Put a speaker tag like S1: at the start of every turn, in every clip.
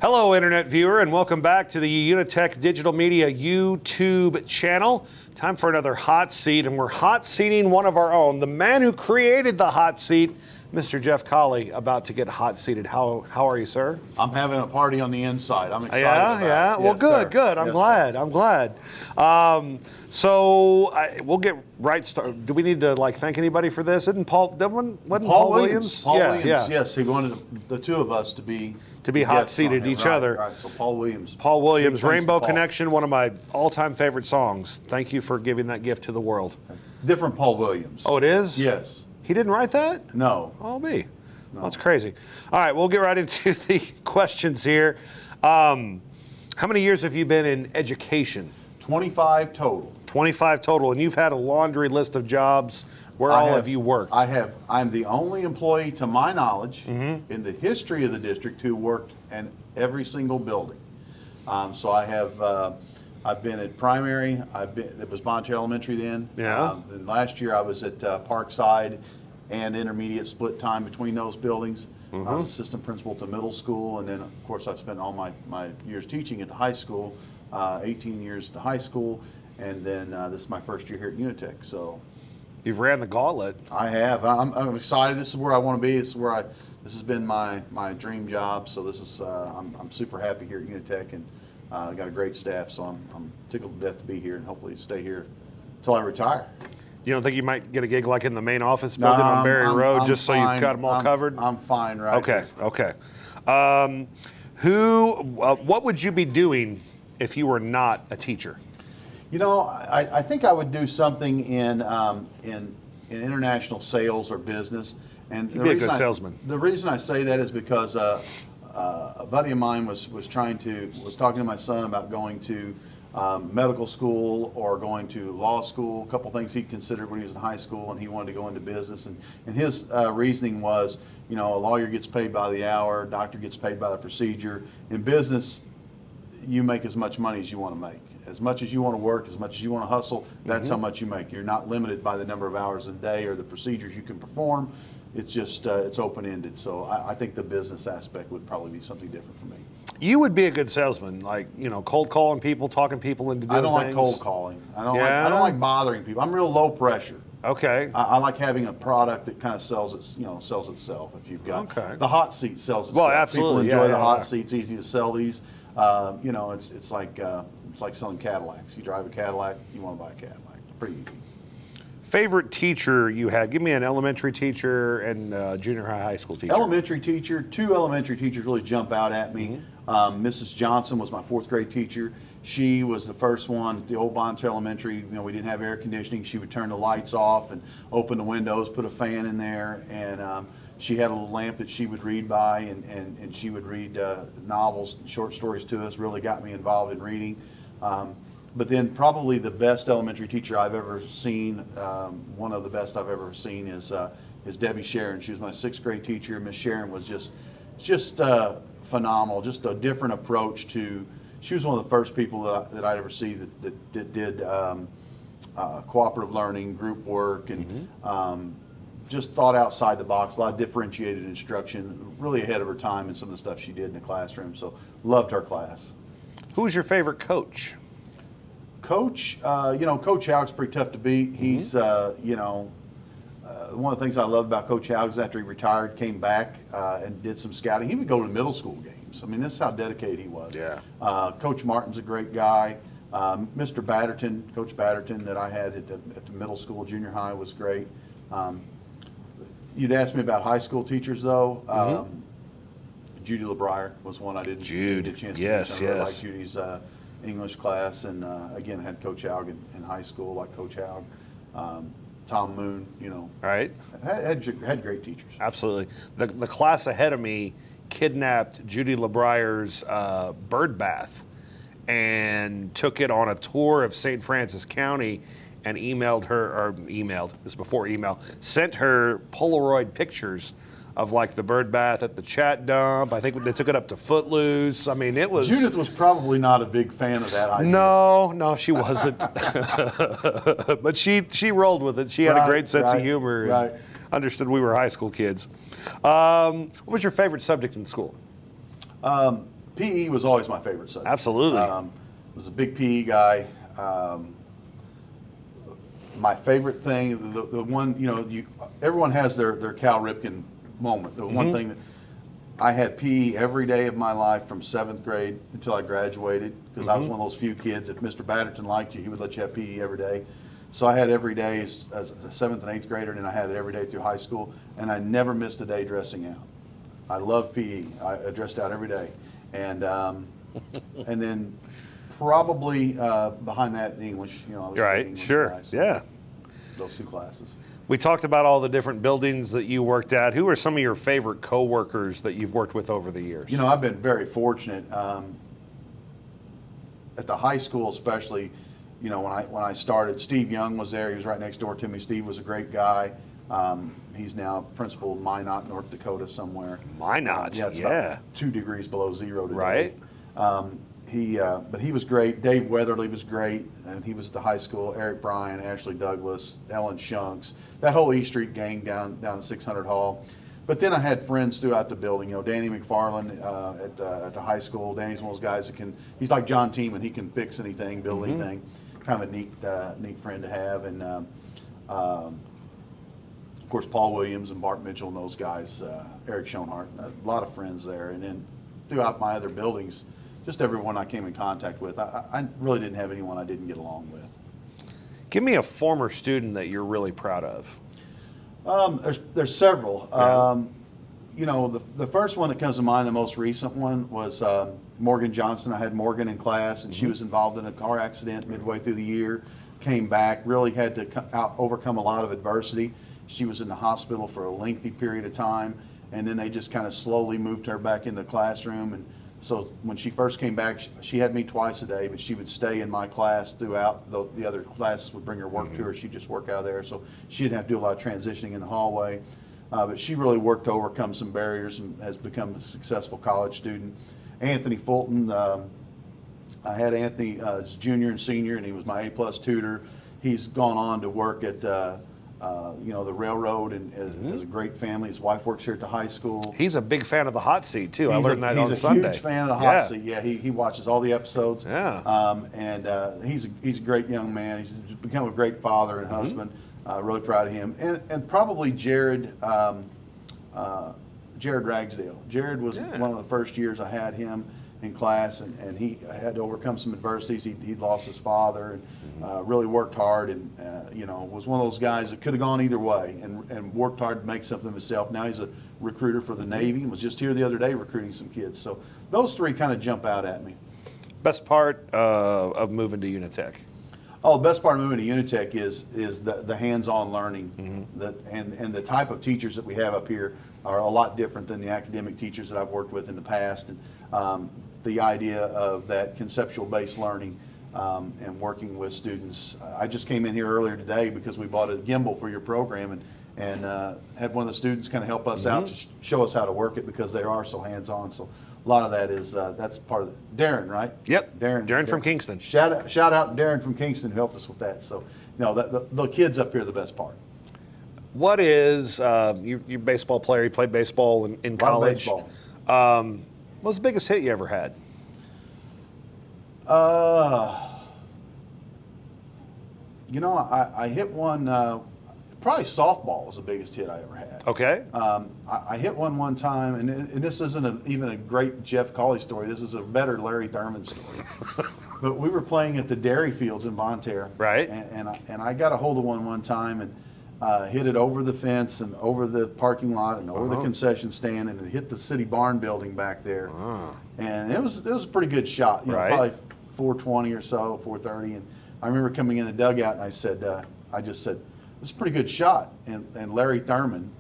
S1: Hello, Internet viewer, and welcome back to the UniTec Digital Media YouTube channel. Time for another hot seat, and we're hot seating one of our own. The man who created the hot seat, Mr. Jeff Cauley, about to get hot seated. How are you, sir?
S2: I'm having a party on the inside. I'm excited.
S1: Yeah.
S2: About it.
S1: Well,
S2: Yes,
S1: good,
S2: sir.
S1: good. I'm glad. We'll get right started. Do we need to thank anybody for this? Wasn't Paul Williams?
S2: Paul Williams. Yes, he wanted the two of us to be
S1: hot seated each other.
S2: Right. So Paul Williams.
S1: Rainbow Connection, one of my all-time favorite songs. Thank you for giving that gift to the world.
S2: Different Paul Williams.
S1: Oh, it is?
S2: Yes.
S1: He didn't write that?
S2: No.
S1: I'll be.
S2: No.
S1: Well, that's crazy. All right, we'll get right into the questions here. How many years have you been in education?
S2: 25 total.
S1: 25 total, and you've had a laundry list of jobs. Where have you worked?
S2: I'm the only employee, to my knowledge, in the history of the district who worked in every single building. So I have. I've been at primary. It was Bonne Terre Elementary then.
S1: Yeah.
S2: Then last year I was at Parkside and intermediate, split time between those buildings. I was assistant principal to middle school, and then of course I've spent all my years teaching at the high school, 18 years at the high school, and then this is my first year here at UniTec. So
S1: you've ran the gauntlet.
S2: I have. I'm excited. This is where I want to be. This has been my dream job. So this is I'm super happy here at UniTec, and I got a great staff. So I'm tickled to death to be here, and hopefully stay here until I retire. You
S1: don't think you might get a gig like in the main office building on Berry Road,
S2: I'm
S1: just
S2: fine.
S1: So you've got them all covered?
S2: I'm fine, right?
S1: Okay. What would you be doing if you were not a teacher?
S2: You know, I think I would do something in international sales or business. And
S1: you'd be a good salesman.
S2: The reason I say that is because a buddy of mine was talking to my son about going to medical school or going to law school. A couple things he considered when he was in high school, and he wanted to go into business. And his reasoning was, a lawyer gets paid by the hour, a doctor gets paid by the procedure. In business, you make as much money as you want to make. As much as you want to work, as much as you want to hustle, that's how much you make. You're not limited by the number of hours a day or the procedures you can perform. It's just, it's open-ended. So I think the business aspect would probably be something different for me.
S1: You would be a good salesman, cold calling people, talking people into doing things.
S2: I don't like cold calling. I don't like bothering people. I'm real low pressure.
S1: Okay.
S2: I like having a product that kind of sells itself. If you've got the hot seat sells itself.
S1: Well, absolutely.
S2: People enjoy the hot seats. Easy to sell these. It's like selling Cadillacs. You drive a Cadillac, you want to buy a Cadillac. It's pretty easy.
S1: Favorite teacher you had? Give me an elementary teacher and junior high school teacher.
S2: Elementary teacher. Two elementary teachers really jump out at me. Mrs. Johnson was my fourth grade teacher. She was the first one at the old Bonne Terre Elementary. We didn't have air conditioning. She would turn the lights off and open the windows, put a fan in there, and she had a little lamp that she would read by, and she would read novels, short stories to us. Really got me involved in reading. But then probably the best elementary teacher I've ever seen, one of the best I've ever seen is Debbie Sharon. She was my sixth grade teacher. Miss Sharon was just phenomenal, just a different approach to. She was one of the first people that I'd ever see that did cooperative learning, group work, and just thought outside the box. A lot of differentiated instruction, really ahead of her time in some of the stuff she did in the classroom. So loved her class.
S1: Who was your favorite coach?
S2: Coach, Coach Howard's pretty tough to beat. He's, one of the things I loved about Coach Howard after he retired, came back and did some scouting. He would go to middle school games. I mean, this is how dedicated he was.
S1: Yeah.
S2: Coach Martin's a great guy. Mr. Batterton, Coach Batterton that I had at the middle school, junior high was great. You'd ask me about high school teachers though. Judy LeBrier was one I didn't get a chance to
S1: yes.
S2: I really liked Judy's English class, and again had Coach Haug in high school, like Coach Haug. Tom Moon,
S1: right?
S2: Had great teachers.
S1: Absolutely. The class ahead of me kidnapped Judy LeBrier's bird bath and took it on a tour of St. Francis County and sent her Polaroid pictures of the bird bath at the chat dump. I think they took it up to Footloose. I mean, it was...
S2: Judith was probably not a big fan of that idea.
S1: No, she wasn't. But she rolled with it. She had a great sense of humor and understood we were high school kids. What was your favorite subject in school?
S2: PE was always my favorite subject.
S1: Absolutely.
S2: Was a big PE guy. My favorite thing, the one, everyone has their Cal Ripken moment. The one thing that I had PE every day of my life from 7th grade until I graduated, because I was one of those few kids. If Mr. Batterton liked you, he would let you have PE every day. So I had every day as a 7th and 8th grader, and then I had it every day through high school, and I never missed a day dressing out. I loved PE. I dressed out every day, and then probably behind that, the English. I was
S1: Right.
S2: an English
S1: Sure.
S2: guy, so
S1: Yeah.
S2: those 2 classes.
S1: We talked about all the different buildings that you worked at. Who are some of your favorite coworkers that you've worked with over the years?
S2: I've been very fortunate. At the high school, especially, when I started, Steve Young was there. He was right next door to me. Steve was a great guy. He's now principal of Minot, North Dakota, somewhere.
S1: Minot,
S2: It's about 2 degrees below zero today.
S1: Right.
S2: But he was great. Dave Weatherly was great, and he was at the high school. Eric Bryan, Ashley Douglas, Ellen Shunks, that whole E Street gang down at 600 Hall. But then I had friends throughout the building. Danny McFarland at the high school. Danny's one of those guys that he's like John Tiemann. He can fix anything, build anything. Kind of a neat friend to have. And of course, Paul Williams and Bart Mitchell and those guys. Eric Schoenhart, a lot of friends there. And then throughout my other buildings, just everyone I came in contact with. I really didn't have anyone I didn't get along with.
S1: Give me a former student that you're really proud of.
S2: There's several.
S1: Yeah.
S2: The first one that comes to mind, the most recent one, was Morgan Johnson. I had Morgan in class, and she was involved in a car accident midway through the year. Came back, really had to overcome a lot of adversity. She was in the hospital for a lengthy period of time, and then they just kind of slowly moved her back into the classroom. And so when she first came back, she had me twice a day, but she would stay in my class throughout. The other classes would bring her work to her. She'd just work out of there. So she didn't have to do a lot of transitioning in the hallway. But she really worked to overcome some barriers and has become a successful college student. Anthony Fulton, I had Anthony as junior and senior, and he was my A+ tutor. He's gone on to work at the railroad, and has a great family. His wife works here at the high school.
S1: He's a big fan of the hot seat too. I learned that on Sunday.
S2: He's a huge fan of the hot seat. Yeah, he watches all the episodes.
S1: Yeah.
S2: And he's a great young man. He's become a great father and husband. Really proud of him. And probably Jared Ragsdale. Jared was one of the first years I had him in class, and he had to overcome some adversities. He'd lost his father, and really worked hard, and was one of those guys that could have gone either way, and worked hard to make something of himself. Now he's a recruiter for the Navy, and was just here the other day recruiting some kids. So those 3 kind of jump out at me.
S1: Best part of moving to UniTec?
S2: Oh, the best part of moving to UniTec is the hands-on learning, and the type of teachers that we have up here are a lot different than the academic teachers that I've worked with in the past. And the idea of that conceptual-based learning and working with students. I just came in here earlier today because we bought a gimbal for your program, and had one of the students kind of help us out to show us how to work it, because they are so hands-on. So a lot of that is that's part of Darren, right?
S1: Yep.
S2: Darren
S1: from Kingston.
S2: Shout out to Darren from Kingston who helped us with that. So the kids up here are the best part.
S1: What is you're a baseball player? You played baseball in college.
S2: Baseball.
S1: What was the biggest hit you ever had?
S2: I hit one. Probably softball was the biggest hit I ever had.
S1: Okay.
S2: I hit one time, and this isn't even a great Jeff Cauley story. This is a better Larry Thurman story. But we were playing at the dairy fields in Bonne Terre.
S1: Right.
S2: And I got a hold of one time and hit it over the fence and over the parking lot and over the concession stand, and it hit the city barn building back there. And it was a pretty good shot. Probably 420 or so, 430. And I remember coming in the dugout, and I just said, "This is a pretty good shot." And Larry Thurman,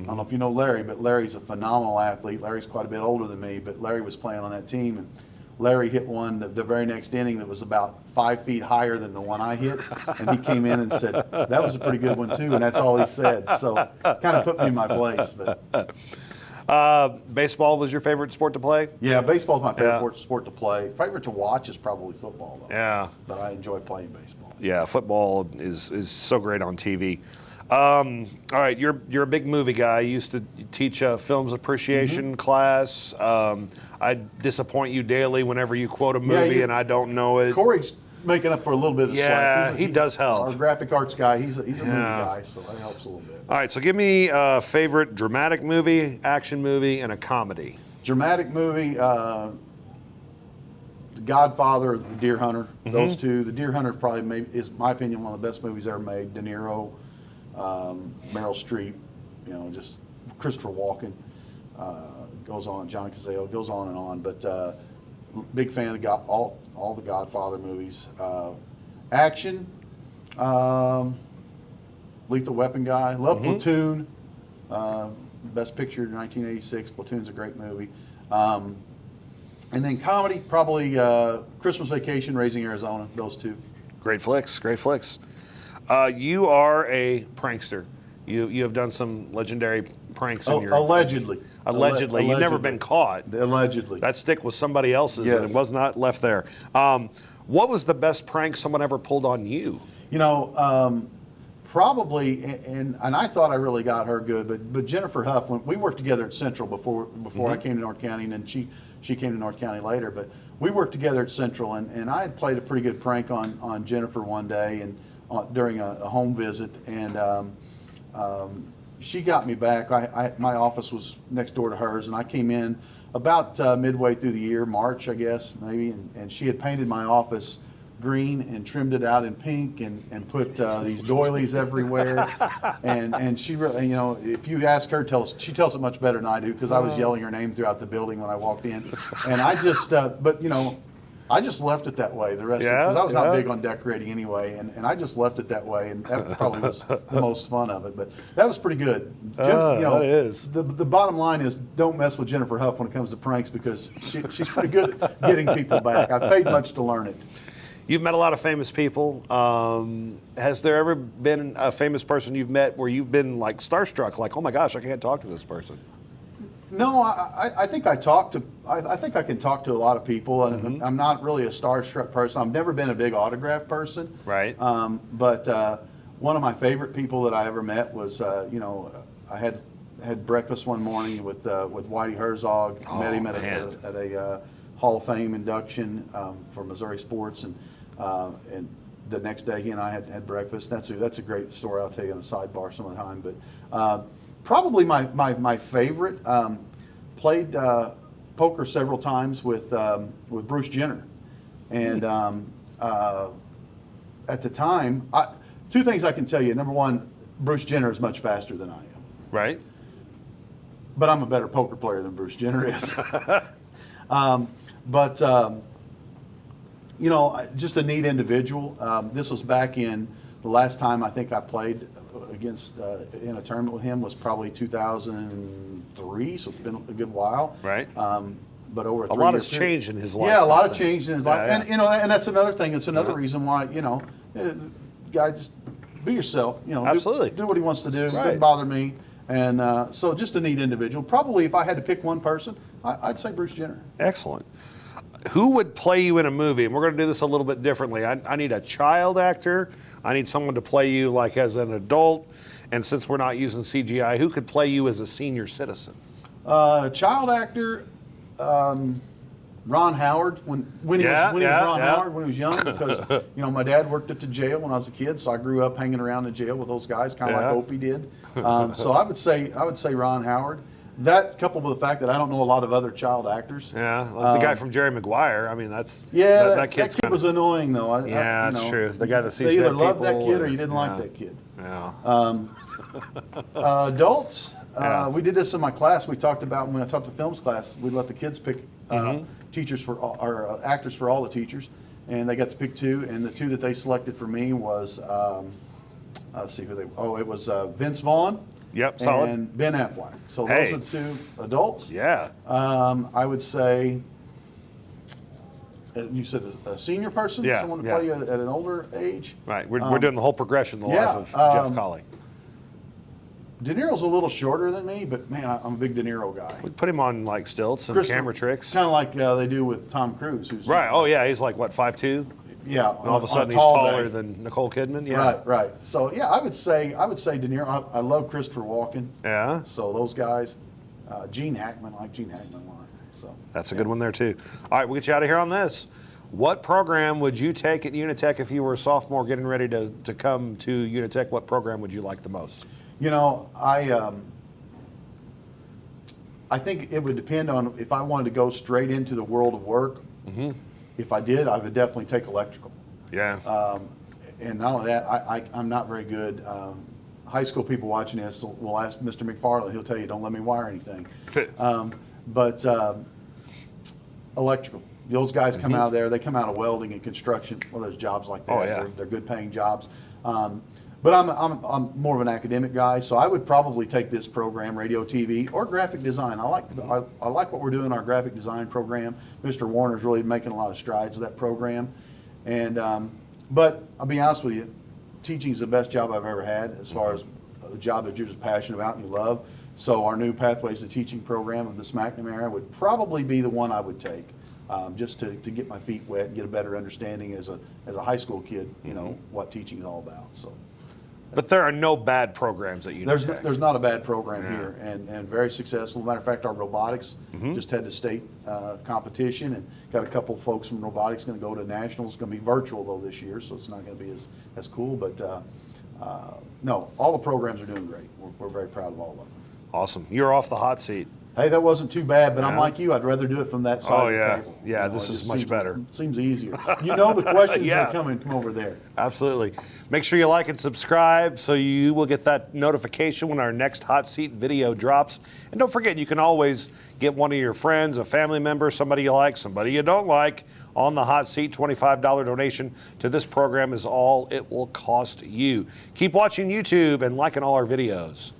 S2: I don't know if you know Larry, but Larry's a phenomenal athlete. Larry's quite a bit older than me, but Larry was playing on that team, and Larry hit one the very next inning that was about 5 feet higher than the one I hit, and he came in and said, "That was a pretty good one too," and that's all he said. So kind of put me in my place. But
S1: baseball was your favorite sport to play?
S2: yeah, baseball's my favorite sport to play. Favorite to watch is probably football, though.
S1: Yeah.
S2: But I enjoy playing baseball.
S1: Yeah, football is so great on TV. All right, you're a big movie guy. You used to teach a films appreciation class. I disappoint you daily whenever you quote a movie and I don't know it.
S2: Corey's making up for a little bit of the slack.
S1: He does help.
S2: Our graphic arts guy, he's a movie guy, so that helps a little bit.
S1: All right, so give me a favorite dramatic movie, action movie, and a comedy.
S2: Dramatic movie, The Godfather, The Deer Hunter, those two. The Deer Hunter probably is, in my opinion, one of the best movies ever made. De Niro, Meryl Streep, just Christopher Walken, goes on, John Cazale, goes on and on. But big fan of all the Godfather movies. Action, Lethal Weapon guy. Love Platoon. Best Picture in 1986. Platoon's a great movie. And then comedy, probably Christmas Vacation, Raising Arizona. Those two.
S1: Great flicks, great flicks. You are a prankster. You have done some legiondary pranks in your...
S2: Allegedly.
S1: Allegedly. You've never been caught.
S2: Allegedly.
S1: That stick was somebody else's and it was not left there. What was the best prank someone ever pulled on you?
S2: Probably, and I thought I really got her good, but Jennifer Huff, when we worked together at Central before I came to North County, and then she came to North County later, but we worked together at Central, and I had played a pretty good prank on Jennifer one day and during a home visit, and she got me back. My office was next door to hers, and I came in about midway through the year, March, I guess, maybe, and she had painted my office green and trimmed it out in pink and put these doilies everywhere. And she really, if you ask her, she tells it much better than I do, because I was yelling her name throughout the building when I walked in. And I just, I just left it that way the rest of it, because I was not big on decorating anyway, and I just left it that way, and that probably was the most fun of it. But that was pretty good.
S1: That is.
S2: The bottom line is, don't mess with Jennifer Huff when it comes to pranks, because she's pretty good at getting people back. I've paid much to learn it.
S1: You've met a lot of famous people. Has there ever been a famous person you've met where you've been like starstruck, like, oh my gosh, I can't talk to this person?
S2: No, I think I think I can talk to a lot of people, and I'm not really a starstruck person. I've never been a big autograph person.
S1: Right.
S2: But one of my favorite people that I ever met was, I had breakfast one morning with Whitey Herzog. Met him at a Hall of Fame induction for Missouri sports, and the next day he and I had breakfast. That's a great story. I'll tell you on a sidebar some of the time. But probably my favorite, played poker several times with Bruce Jenner, and at the time, two things I can tell you. Number one, Bruce Jenner is much faster than I am.
S1: Right.
S2: But I'm a better poker player than Bruce Jenner is. Just a neat individual. This was back in the last time I think I played against in a tournament with him was probably 2003, so it's been a good while.
S1: Right.
S2: But over
S1: a lot has changed in his life.
S2: Yeah, a lot has changed in his life,
S1: yeah.
S2: And that's another thing. It's another reason why guy, just be yourself.
S1: Absolutely.
S2: Do what he wants to do. It
S1: Right.
S2: doesn't bother me. And so just a neat individual. Probably if I had to pick one person, I'd say Bruce Jenner.
S1: Excellent. Who would play you in a movie? And we're going to do this a little bit differently. I need a child actor. I need someone to play you like as an adult. And since we're not using CGI, who could play you as a senior citizen?
S2: Child actor, Ron Howard. When he was Ron Howard when he was young, because my dad worked at the jail when I was a kid, so I grew up hanging around the jail with those guys, kind of like Opie did. So I would say Ron Howard. That coupled with the fact that I don't know a lot of other child actors.
S1: Yeah, like the guy from Jerry Maguire. I mean, that's
S2: that kid was annoying though.
S1: That's true. The guy that sees
S2: they either
S1: dead
S2: loved that
S1: people
S2: kid or you didn't like that kid.
S1: Yeah.
S2: Adults. We did this in my class. We talked about when I taught the films class. We let the kids pick teachers for or actors for all the teachers, and they got to pick two. And the two that they selected for me was let's see who they. Oh, it was Vince Vaughn.
S1: Yep, solid.
S2: And Ben Affleck. So those are the two adults.
S1: Yeah.
S2: I would say. You said a senior person, someone to play at an older age.
S1: Right. We're doing the whole progression in the life of Jeff Cauley.
S2: De Niro's a little shorter than me, but man, I'm a big De Niro guy.
S1: We put him on like stilts and camera tricks.
S2: Kind of like they do with Tom Cruise. Who's
S1: right. Oh yeah, he's like what, 5'2"?
S2: Yeah,
S1: And all of a sudden he's
S2: tall
S1: taller
S2: day.
S1: than Nicole Kidman. Yeah.
S2: Right, right. So yeah, I would say De Niro. I love Christopher Walken.
S1: Yeah.
S2: So those guys, Gene Hackman, I like Gene Hackman a lot. So
S1: That's a good one there too. All right, we'll get you out of here on this. What program would you take at UniTec if you were a sophomore getting ready to come to UniTec? What program would you like the most?
S2: You know, I think it would depend on if I wanted to go straight into the world of work.
S1: Mm-hmm.
S2: If I did, I would definitely take electrical.
S1: Yeah.
S2: And not only that, I'm not very good. High school people watching this will ask Mr. McFarland. He'll tell you, don't let me wire anything. But electrical. Those guys come out of there. They come out of welding and construction. Well, there's jobs like that.
S1: Oh, yeah.
S2: They're good paying jobs. But I'm more of an academic guy, so I would probably take this program, radio, TV, or graphic design. I like what we're doing in our graphic design program. Mr. Warner's really making a lot of strides with that program. And but I'll be honest with you, teaching is the best job I've ever had as far as a job that you're just passionate about and you love. So our new Pathways to Teaching program of Miss McNamara would probably be the one I would take, just to get my feet wet and get a better understanding as a high school kid, you know, what teaching is all about. So.
S1: But there are no bad programs at UniTec.
S2: There's not a bad program here, and very successful. Matter of fact, our robotics just had the state competition, and got a couple of folks from robotics going to go to nationals. It's going to be virtual though this year, so it's not going to be as cool. But no, all the programs are doing great. We're very proud of all of them.
S1: Awesome. You're off the hot seat.
S2: Hey, that wasn't too bad, but I'm like you. I'd rather do it from that side of the table.
S1: Yeah,
S2: You know,
S1: this
S2: it
S1: is
S2: just
S1: much better.
S2: Seems easier. You know the questions
S1: Yeah.
S2: are coming from over there.
S1: Absolutely. Make sure you like and subscribe so you will get that notification when our next hot seat video drops. And don't forget, you can always get one of your friends, a family member, somebody you like, somebody you don't like, on the hot seat. $25 donation to this program is all it will cost you. Keep watching YouTube and liking all our videos.